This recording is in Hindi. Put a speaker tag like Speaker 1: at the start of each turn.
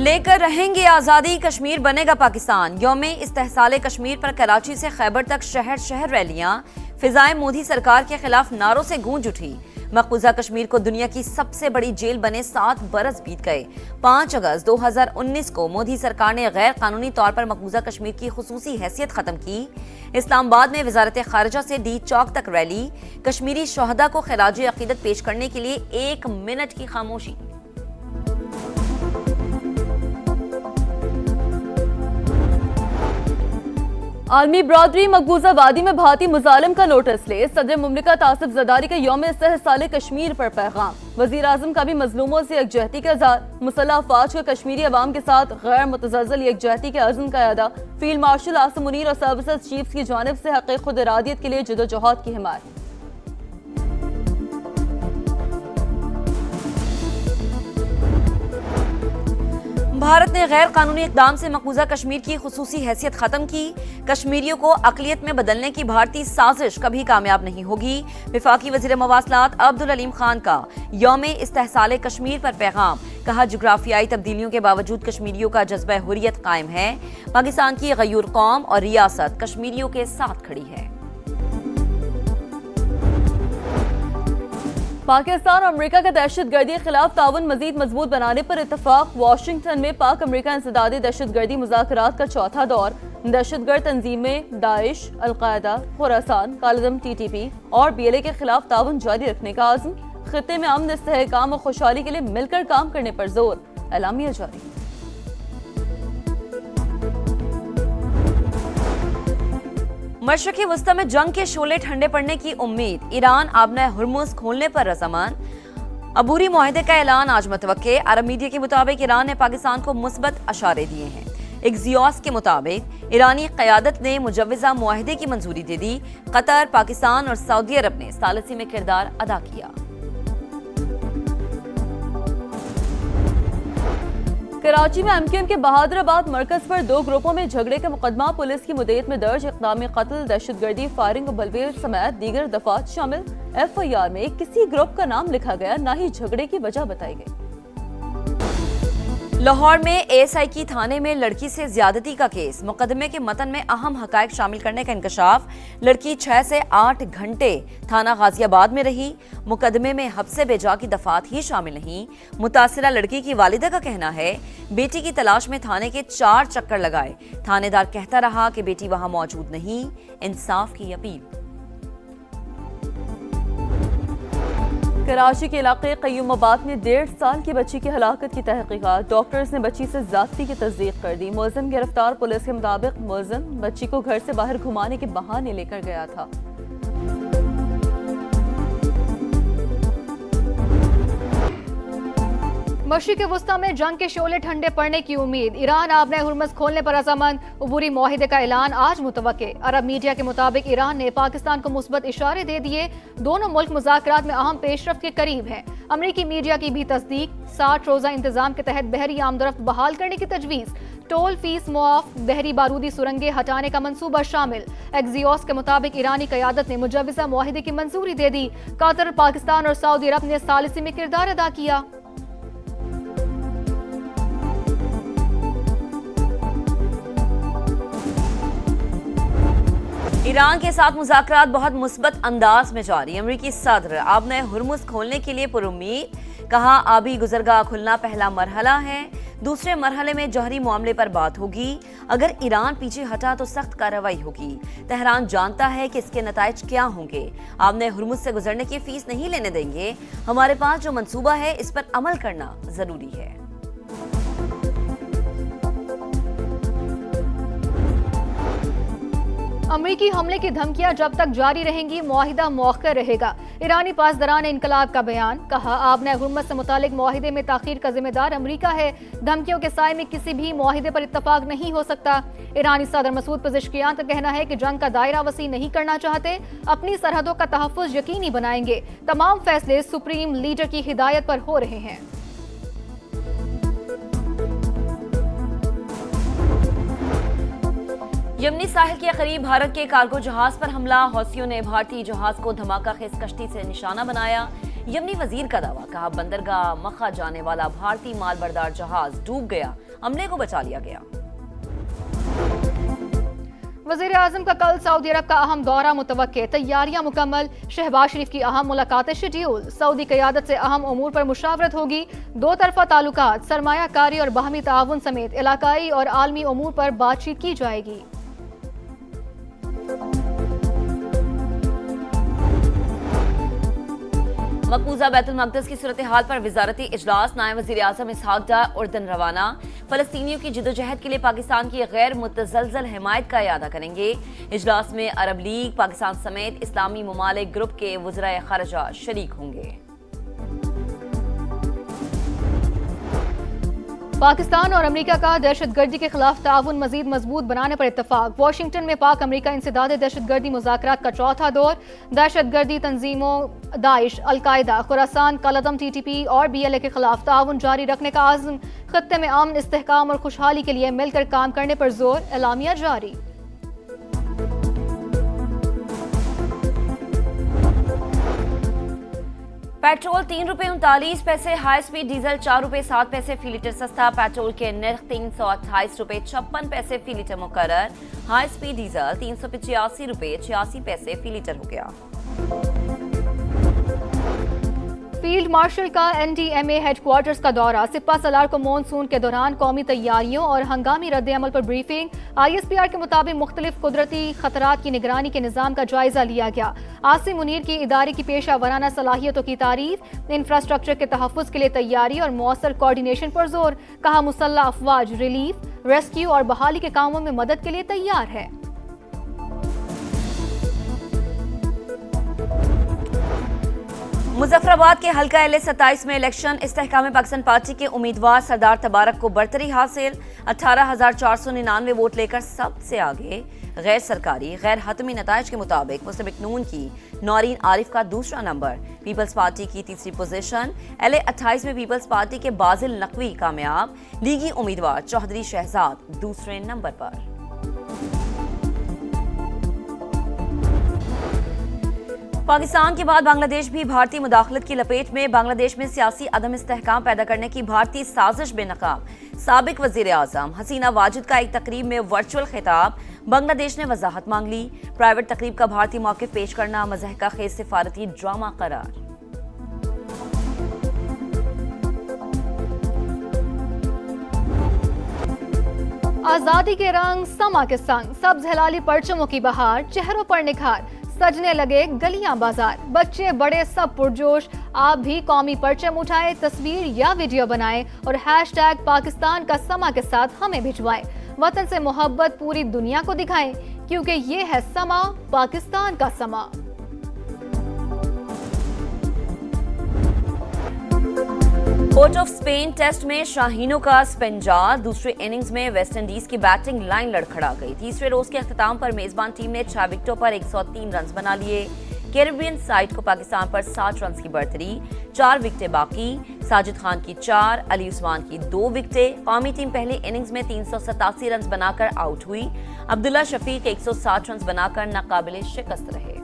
Speaker 1: लेकर रहेंगे आजादी, कश्मीर बनेगा पाकिस्तान। यौम इस्तेहसाल कश्मीर पर कराची से खैबर तक शहर शहर रैलियां, फिजाएं मोदी सरकार के खिलाफ नारों से गूंज उठी। मकबूजा कश्मीर को दुनिया की सबसे बड़ी जेल बने 7 बरस बीत गए। 5 अगस्त 2019 को मोदी सरकार ने गैर कानूनी तौर पर मकबूजा कश्मीर की खुसूसी हैसियत खत्म की। इस्लामाबाद में वजारत खारजा से डी चौक तक रैली, कश्मीरी शोहदा को खिराज अकीदत पेश करने के लिए 1 मिनट की खामोशी।
Speaker 2: आलमी बरादरी मकबूजा वादी में भारतीय मुजालिम का नोटिस ले। सदर मुमलिकत आसिफ जरदारी के यौम इस्तेहसाल कश्मीर पर पैगाम। वजीर आजम का भी मजलूमों से यकजहती का इज़हार। मुसल्लह अफवाज का कश्मीरी अवाम के साथ गैर मुतज़लज़ल यकजहती के अज़्म का अदा। फील्ड मार्शल आसिम मुनीर और सर्विसेज चीफ्स की जानिब से हक़ खुद इरादियत के लिए जदोजहद की हिमायत।
Speaker 1: भारत ने गैर कानूनी इक़दाम से मकबूजा कश्मीर की खुसूसी हैसियत खत्म की। कश्मीरियों को अक़लियत में बदलने की भारतीय साजिश कभी कामयाब नहीं होगी। वफाकी वज़ीर मवासलात अब्दुल अलीम खान का यौम इस्तेहसाल कश्मीर पर पैगाम। कहा, जुग्राफियाई तब्दीलियों के बावजूद कश्मीरियों का जज्बा हुर्रियत कायम है। पाकिस्तान की गयूर कौम और रियासत कश्मीरियों के साथ खड़ी है।
Speaker 2: पाकिस्तान और अमेरिका का दहशतगर्दी के खिलाफ ताउन मजीद मजबूत बनाने पर इत्तफाक। वाशिंगटन में पाक अमेरिका इंसदादी दहशतगर्दी मुज़ाकरात का चौथा दौर। दहशतगर्द तंजीमें दाइश, अलकायदा, खुरासान, कालदम TTP और BLA के खिलाफ ताउन जारी रखने का आज़म। खित्ते में अमन, इस्तेहकाम और खुशहाली के लिए मिलकर काम करने पर जोर। एलामिया जारी।
Speaker 1: मशरक़ी वस्ता में जंग के शोले ठंडे पड़ने की उम्मीद। ईरान आबना हुर्मुज़ खोलने पर रज़ामंद। अबूरी मुआहदे का ऐलान आज मुतवक्के। अरब मीडिया के मुताबिक ईरान ने पाकिस्तान को मुस्बत अशारे दिए हैं। एक्सियोस के मुताबिक ईरानी क़यादत ने मुजव्वज़ा मुआहदे की मंजूरी दे दी। कतर, पाकिस्तान और सऊदी अरब ने सालिसी में किरदार अदा किया।
Speaker 2: कराची में MKM के बहादुराबाद मरकज पर 2 ग्रुपों में झगड़े का मुकदमा। पुलिस की मुद्दत में दर्ज इक़दाम कत्ल, दहशतगर्दी, फायरिंग और बलवेर समेत दीगर दफात शामिल। FIR में किसी ग्रुप का नाम लिखा गया, न ही झगड़े की वजह बताई गई।
Speaker 1: लाहौर में ASI की थाने में लड़की से ज्यादती का केस। मुकदमे के मतन में अहम हकायक शामिल करने का इंकशाफ। लड़की 6 से 8 घंटे थाना गाजियाबाद में रही। मुकदमे में हब्से बेजा की दफात ही शामिल नहीं। मुतासिरा लड़की की वालिदा का कहना है, बेटी की तलाश में थाने के 4 चक्कर लगाए। थानेदार कहता रहा कि बेटी वहां मौजूद नहीं। इंसाफ की अपील।
Speaker 2: कराची के इलाके क़य्यूमाबाद में 1.5 साल की बच्ची की हलाकत की तहकीकात। डॉक्टर्स ने बच्ची से ज़्यादती की तस्दीक कर दी। मुलज़िम गिरफ्तार। पुलिस के मुताबिक मुलज़िम बच्ची को घर से बाहर घुमाने के बहाने लेकर गया था।
Speaker 3: मशरिक़ वस्ता में जंग के शोले ठंडे पड़ने की उम्मीद। ईरान आबना हुर्मुज़ खोलने पर रज़ामंद। अबूरी मुआहदे का ऐलान आज मुतवक्के। अरब मीडिया के मुताबिक ईरान ने पाकिस्तान को मुस्बत इशारे दे दिए। दोनों मुल्क मुज़ाकरात में अहम पेशरफ्त के करीब हैं। अमरीकी मीडिया की भी तस्दीक। 60 रोज़ा इंतजाम के तहत बहरी आमदरफ्त बहाल करने की तजवीज़। टोल फीस मुआफ, बहरी बारूदी सुरंगें हटाने का मंसूबा शामिल। एक्सियोस के मुताबिक ईरानी क़यादत ने मुजव्वज़ा मुआहदे की मंजूरी दे दी। कतर, पाकिस्तान और सऊदी अरब ने सालिसी में किरदार अदा किया।
Speaker 1: ईरान के साथ मुज़ाकरात बहुत मुस्बत अंदाज में जारी। अमरीकी सदर आबना हुर्मुज़ खोलने के लिए पुरुम्मीद। कहा, आबी गुज़रगाह खुलना पहला मरहला है। दूसरे मरहले में जौहरी मामले पर बात होगी। अगर ईरान पीछे हटा तो सख्त कार्रवाई होगी। तेहरान जानता है कि इसके नताइज क्या होंगे। आबना हुर्मुज़ से गुजरने की फीस नहीं लेने देंगे। हमारे पास जो मंसूबा है इस पर अमल करना जरूरी है।
Speaker 3: अमरीकी हमले की धमकियां जब तक जारी रहेंगी, मुआहिदा मौखर रहेगा। ईरानी पासदारान इनकलाब का बयान। कहा, आबना हुर्मुज़ से मुतालिक मुआहिदे में ताखीर का जिम्मेदार अमरीका है। धमकियों के साए में किसी भी मुआहिदे पर इत्तफाक नहीं हो सकता। ईरानी सदर मसूद पेज़ेश्कियान का कहना है कि जंग का दायरा वसी नहीं करना चाहते, अपनी सरहदों का तहफ़्फ़ुज़ यकीनी बनाएंगे। तमाम फैसले सुप्रीम लीडर की हिदायत पर हो रहे हैं।
Speaker 1: यमनी साहिल के करीब भारत के कार्गो जहाज पर हमला, हौसियों ने भारतीय जहाज को धमाका खेज कश्ती से निशाना बनाया। यमनी वजीर का दावा, कहा बंदरगाह मक्का जाने वाला भारतीय मालबरदार जहाज डूब गया, अमले को बचा लिया गया।
Speaker 3: वज़ीर आज़म का कल सऊदी अरब का अहम दौरा मुतवक्के, तैयारियां मुकम्मल। शहबाज शरीफ की अहम मुलाकातें शेड्यूल। सऊदी क़यादत से अहम उमूर पर मुशावरत होगी। दो तरफा ताल्लुकात, सरमायाकारी और बाहमी ताउन समेत इलाकाई और आलमी उमूर पर बातचीत की जाएगी।
Speaker 1: मकबूजा बैतुल मक़दस की सूरत हाल पर वज़ारती इजलास, नायब वज़ीर आज़म इसहाक डार उर्दन रवाना। फ़लस्तीनियों की जिद्दोजहद के लिए पाकिस्तान की गैर मुतज़लज़ल हिमायत का इयादा करेंगे। इजलास में अरब लीग, पाकिस्तान समेत इस्लामी ममालिक ग्रुप के वज़राए ख़ारिजा शरीक होंगे।
Speaker 3: पाकिस्तान और अमेरिका का दहशतगर्दी के खिलाफ ताउन मजीद मजबूत बनाने पर इत्तफाक। वाशिंगटन में पाक अमेरिका इंसदाद दहशतगर्दी मुज़ाकरात का चौथा दौर। दहशतगर्दी तंजीमों दाइश, अलकायदा, खुरासान, कलदम, TTP और BLA के खिलाफ ताउन जारी रखने का आज़म। खत्ते में अमन, इस्तेहकाम और खुशहाली के लिए मिलकर काम करने पर जोर, एलामिया जारी।
Speaker 1: पेट्रोल ₹3.39, हाई स्पीड डीजल ₹4.07 फी लीटर सस्ता। पेट्रोल के निर्ख ₹328.56 फी लीटर मुकर्रर। हाई स्पीड डीजल ₹385.86 फी लीटर हो गया।
Speaker 3: फील्ड मार्शल का NDMA हेडक्वार्टर्स का दौरा। सिपा सलार को मानसून के दौरान कौमी तैयारियों और हंगामी रद्द-ए-अमल पर ब्रीफिंग। ISPR के मुताबिक मुख्तलिफ कुदरती खतरात की निगरानी के निज़ाम का जायजा लिया गया। आसिम मुनीर की इदारे की पेशा वराना सलाहियतों की तारीफ। इंफ्रास्ट्रक्चर के तहफ़्फ़ुज़ के लिए तैयारी और मौसर कोऑर्डिनेशन पर जोर। कहा मुसल्लह अफवाज रिलीफ, रेस्क्यू और बहाली के कामों में मदद के लिए तैयार है।
Speaker 1: मुजफ्फराबाद के हल्का LA-27 में इलेक्शन, इस्तेहकाम पाकिस्तान पार्टी के उम्मीदवार सरदार तबारक को बरतरी हासिल। 18,499 वोट लेकर सबसे आगे। गैर सरकारी गैर हतमी नताइज के मुताबिक मुस्लिम नून की नौरीन आरिफ का दूसरा नंबर, पीपल्स पार्टी की तीसरी पोजीशन। LA-28 में पीपल्स पार्टी के बाजिल नकवी कामयाब। लीगी उम्मीदवार चौधरी शहजाद दूसरे नंबर पर। पाकिस्तान के बाद बांग्लादेश भी भारतीय मुदाखलत की लपेट में। बांग्लादेश में सियासी अदम इस्तेहकाम पैदा करने की भारतीय साजिश बेनकाब। साबिक वजीर आजम हसीना वाजिद का एक तकरीब में वर्चुअल खिताब। बांग्लादेश ने वजाहत मांग ली। प्राइवेट तकरीब का भारतीय मौक़िफ़ पेश करना मज़हका खेज सिफारती ड्रामा करार।
Speaker 3: आजादी के रंग समा के संग, सब्ज हिलाली परचमों की बहार, चेहरों पर निखार, सजने लगे गलियां बाजार। बच्चे बड़े सब पुरजोश। आप भी कौमी परचम उठाएं, तस्वीर या वीडियो बनाएं और हैशटैग पाकिस्तान का समा के साथ हमें भिजवाएं। वतन से मोहब्बत पूरी दुनिया को दिखाएं, क्योंकि ये है समा, पाकिस्तान का समा।
Speaker 1: पोर्ट ऑफ स्पेन टेस्ट में शाहीनों का स्पिंजा। दूसरे इनिंग्स में वेस्ट इंडीज की बैटिंग लाइन लड़खड़ा गई। तीसरे रोज के अख्ताम पर मेजबान टीम ने 6 विकेटों पर 103 रन बना लिए। कैरेबियन साइड को पाकिस्तान पर 60 रन की बढ़तरी। 4 विकेटें बाकी। साजिद खान की 4, अली उस्मान की 2 विकेटें। कौमी टीम पहले इनिंग्स में 387 रन बनाकर आउट हुई। अब्दुल्ला शफीक 160 रन बनाकर नाकाबिले शिकस्त रहे।